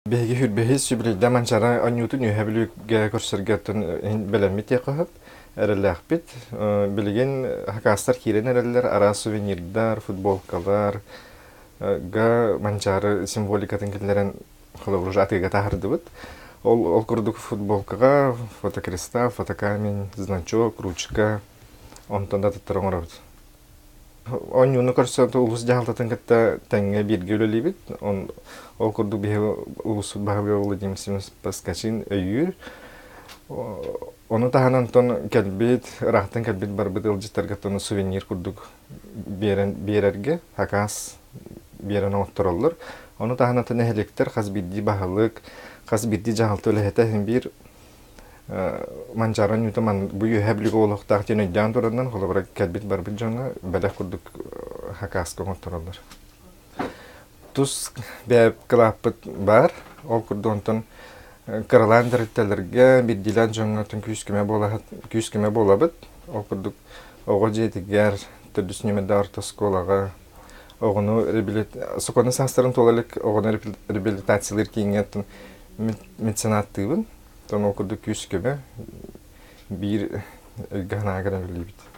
Беги хүрбехис сүбилийдэ манчара аньютун үһэбилүггэ көрсөргөттөн белемит якыһып эрелэхпит билген хакастар кирен эреллер ара сувенирдар футболкалар га манчары символикатын киллерен холовруж атыга тахырдыбыт ол курдук футболкага фотокреста фотокамень значок ручка онтон да таттырыңырабыт онюну көрсөтө улус жаалтатын кытта теңге бирге өлелибит ол курдук бие улус багы Владимир Семенович Паскачин өйүр оны таханантон келбит рахтан келбит барбыт ылжыттаргаттан сувенир курдук берерге хакас берен оттороллор оны таханантон эхелектер хас бидди баһалык хас бидди жаалты өлехете бир манчаран ютаман буyu хэблиг олохтак тени жан турандан холобрак келбит барбыт жана белек курдук хакас комоттороллор тус бэп клаппыт бар ол курдонтон караландыр телерге биддилен жоңотун күскеме болабыт ол курдук ого жетигер төдүснеме дарта сколага огону сокону састырын толалык огону реабилитациялар кийингеттен меценаттыбын тон ол курдук күскеме бир ганагара билибит